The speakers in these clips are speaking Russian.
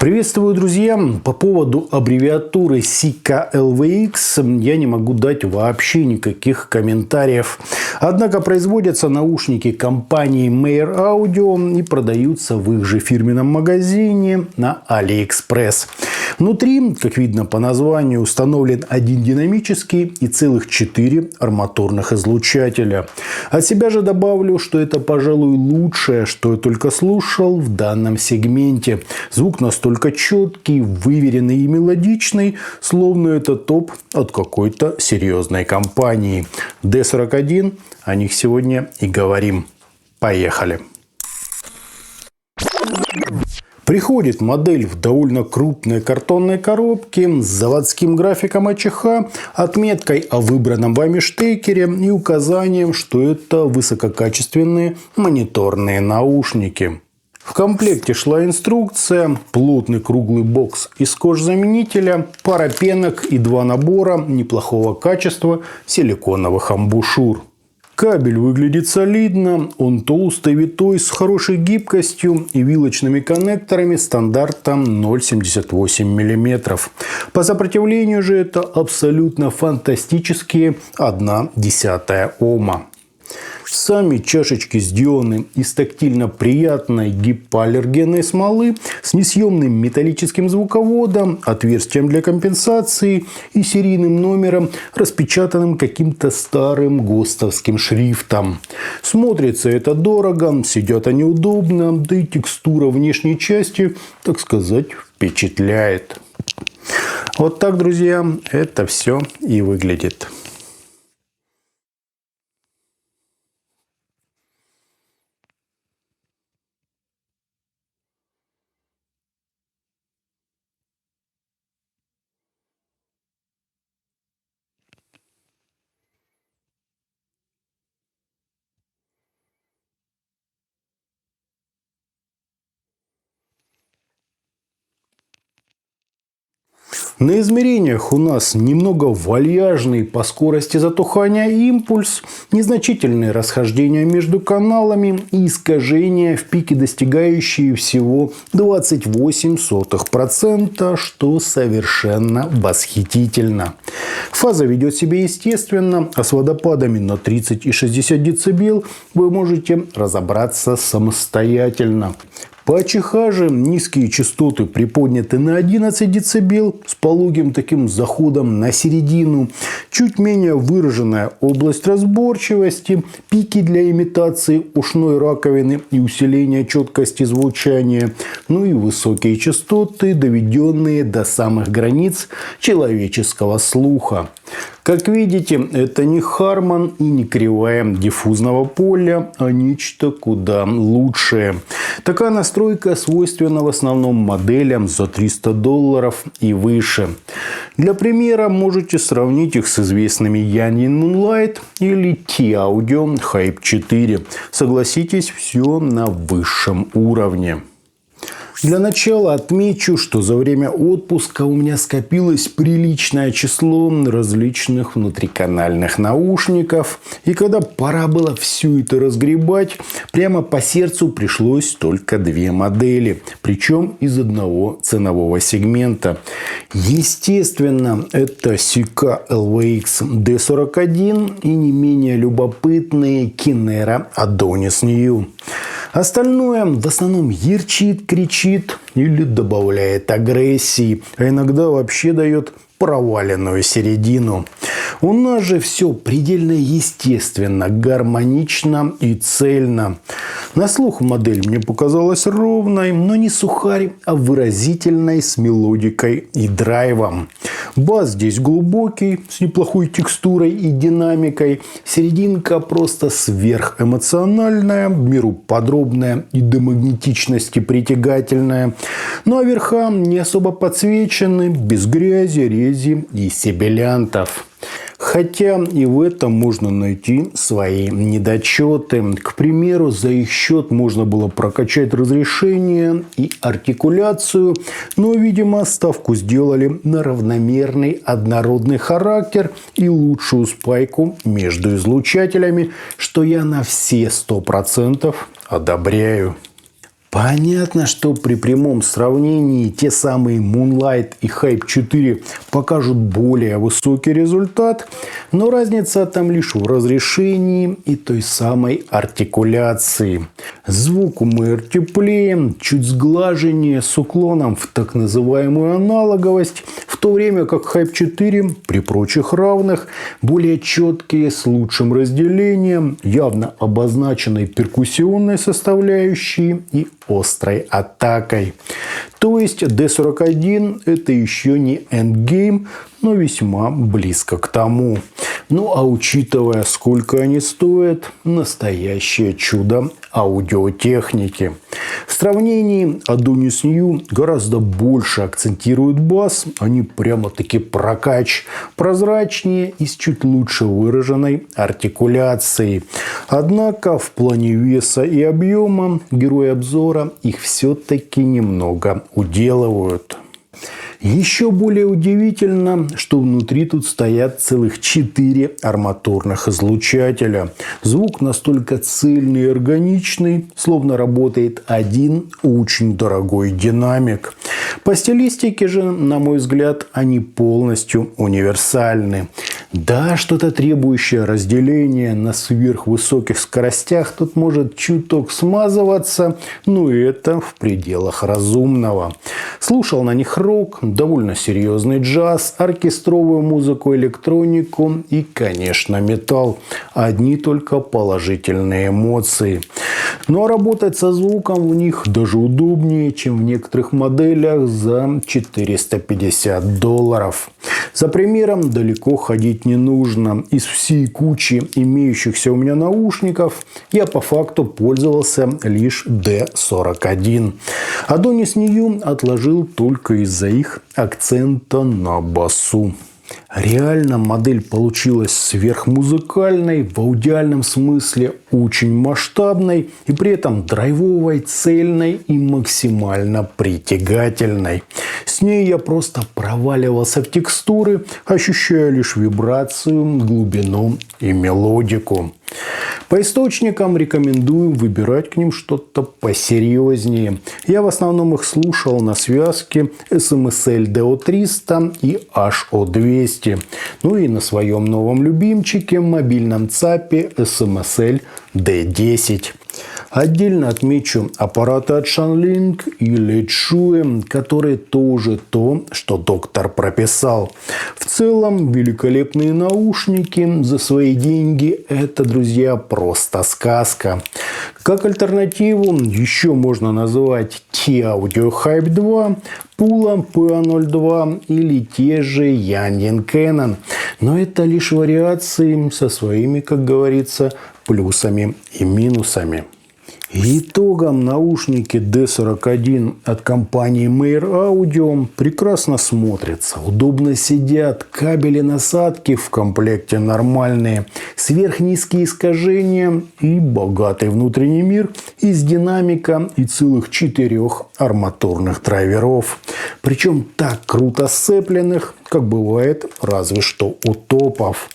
Приветствую, друзья! По поводу аббревиатуры CK-LVX я не могу дать вообще никаких комментариев. Однако производятся наушники компании Meyer Audio и продаются в их же фирменном магазине на AliExpress. Внутри, как видно по названию, установлен один динамический и целых 4 арматурных излучателя. От себя же добавлю, что это, пожалуй, лучшее, что я только слушал в данном сегменте. Звук настолько четкий, выверенный и мелодичный, словно это топ от какой-то серьезной компании. D41, о них сегодня и говорим. Поехали! Приходит модель в довольно крупной картонной коробке с заводским графиком АЧХ, отметкой о выбранном вами штекере и указанием, что это высококачественные мониторные наушники. В комплекте шла инструкция, плотный круглый бокс из кожзаменителя, пара пенок и 2 набора неплохого качества силиконовых амбушюр. Кабель выглядит солидно, он толстый, витой, с хорошей гибкостью и вилочными коннекторами стандарта 0,78 мм. По сопротивлению же это абсолютно фантастические 0,1 Ома. Сами чашечки сделаны из тактильно приятной гипоаллергенной смолы с несъемным металлическим звуководом, отверстием для компенсации и серийным номером, распечатанным каким-то старым ГОСТовским шрифтом. Смотрится это дорого, сидят они удобно, да и текстура внешней части, так сказать, впечатляет. Вот так, друзья, это все и выглядит. На измерениях у нас немного вальяжный по скорости затухания импульс, незначительные расхождения между каналами и искажения в пике, достигающие всего 0,28%, что совершенно восхитительно. Фаза ведет себя естественно, а с водопадами на 30 и 60 дБ вы можете разобраться самостоятельно. По АЧХ же низкие частоты приподняты на 11 дБ с пологим таким заходом на середину. Чуть менее выраженная область разборчивости, пики для имитации ушной раковины и усиления четкости звучания. Ну и высокие частоты, доведенные до самых границ человеческого слуха. Как видите, это не Harman и не кривая диффузного поля, а нечто куда лучшее. Такая настройка свойственна в основном моделям за $300 и выше. Для примера можете сравнить их с известными Yanyin Moonlight или T-Audio Hype 4. Согласитесь, все на высшем уровне. Для начала отмечу, что за время отпуска у меня скопилось приличное число различных внутриканальных наушников. И когда пора было все это разгребать, прямо по сердцу пришлось только 2 модели. Причем из одного ценового сегмента. Естественно, это CK-LVX D41 и не менее любопытные Kinera Adonis New. Остальное в основном ярчит, кричит или добавляет агрессии, а иногда вообще дает проваленную середину. У нас же все предельно естественно, гармонично и цельно. На слух модель мне показалась ровной, но не сухарь, а выразительной, с мелодикой и драйвом. Бас здесь глубокий, с неплохой текстурой и динамикой. Серединка просто сверхэмоциональная, в меру подробная и до магнетичности притягательная. Ну а верха не особо подсвечены, без грязи, рези и сибилянтов. Хотя и в этом можно найти свои недочеты. К примеру, за их счет можно было прокачать разрешение и артикуляцию, но, видимо, ставку сделали на равномерный однородный характер и лучшую спайку между излучателями, что я на все 100% одобряю. Понятно, что при прямом сравнении те самые Moonlight и Hype 4 покажут более высокий результат, но разница там лишь в разрешении и той самой артикуляции. Звук у Mayer теплее, чуть сглаженнее, с уклоном в так называемую аналоговость, в то время как Hype 4 при прочих равных более четкие, с лучшим разделением, явно обозначенной перкуссионной составляющей и острой атакой. То есть D41 это еще не эндгейм, но весьма близко к тому. Ну а учитывая, сколько они стоят, настоящее чудо аудиотехники. В сравнении Adonis New гораздо больше акцентируют бас, они прямо-таки прокач, прозрачнее и с чуть лучше выраженной артикуляцией. Однако в плане веса и объема герои обзора их все-таки немного уделывают. Еще более удивительно, что внутри тут стоят целых 4 арматурных излучателя. Звук настолько цельный и органичный, словно работает один очень дорогой динамик. По стилистике же, на мой взгляд, они полностью универсальны. Да, что-то требующее разделения на сверхвысоких скоростях тут может чуток смазываться, но это в пределах разумного. Слушал на них рок, довольно серьезный джаз, оркестровую музыку, электронику и, конечно, металл. Одни только положительные эмоции. Но работать со звуком в них даже удобнее, чем в некоторых моделях за $450. За примером далеко ходить не нужно. Из всей кучи имеющихся у меня наушников я по факту пользовался лишь D41. Adonis New отложил только из-за их акцента на басу. Реально модель получилась сверхмузыкальной, в аудиальном смысле очень масштабной и при этом драйвовой, цельной и максимально притягательной. С ней я просто проваливался в текстуры, ощущая лишь вибрацию, глубину и мелодику. По источникам рекомендую выбирать к ним что-то посерьезнее. Я в основном их слушал на связке SMSL DO300 и HO200. Ну и на своем новом любимчике, мобильном ЦАПе SMSL D10. Отдельно отмечу аппараты от Shanling и Leadshui, которые тоже то, что доктор прописал. В целом, великолепные наушники за свои деньги – это, друзья, просто сказка. Как альтернативу еще можно назвать T-Audio Hype 2, Pula PA02 или те же Yanyin Canon. Но это лишь вариации со своими, как говорится, плюсами и минусами. Итогом наушники D41 от компании Mayer Audio прекрасно смотрятся, удобно сидят, кабели насадки в комплекте нормальные, сверхнизкие искажения и богатый внутренний мир из динамика и целых 4 арматурных драйверов. Причем так круто сцепленных, как бывает разве что у топов.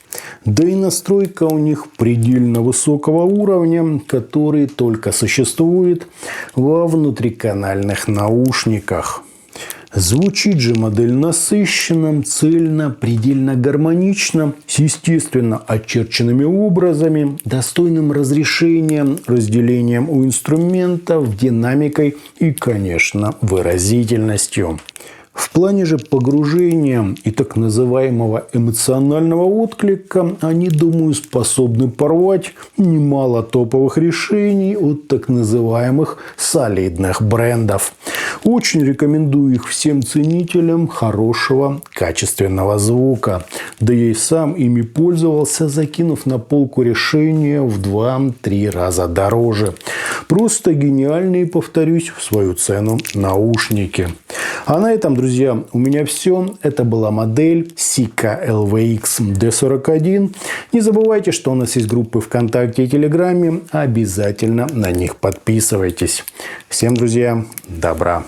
Да и настройка у них предельно высокого уровня, который только существует во внутриканальных наушниках. Звучит же модель насыщенно, цельно, предельно гармонично, с естественно очерченными образами, достойным разрешением, разделением у инструментов, динамикой и, конечно, выразительностью. В плане же погружения и так называемого эмоционального отклика они, думаю, способны порвать немало топовых решений от так называемых солидных брендов. Очень рекомендую их всем ценителям хорошего, качественного звука. Да я и сам ими пользовался, закинув на полку решения в 2-3 раза дороже. Просто гениальные, повторюсь, в свою цену наушники. А на этом, друзья, у меня все. Это была модель Sika LVX D41. Не забывайте, что у нас есть группы ВКонтакте и Телеграме. Обязательно на них подписывайтесь. Всем, друзья, добра.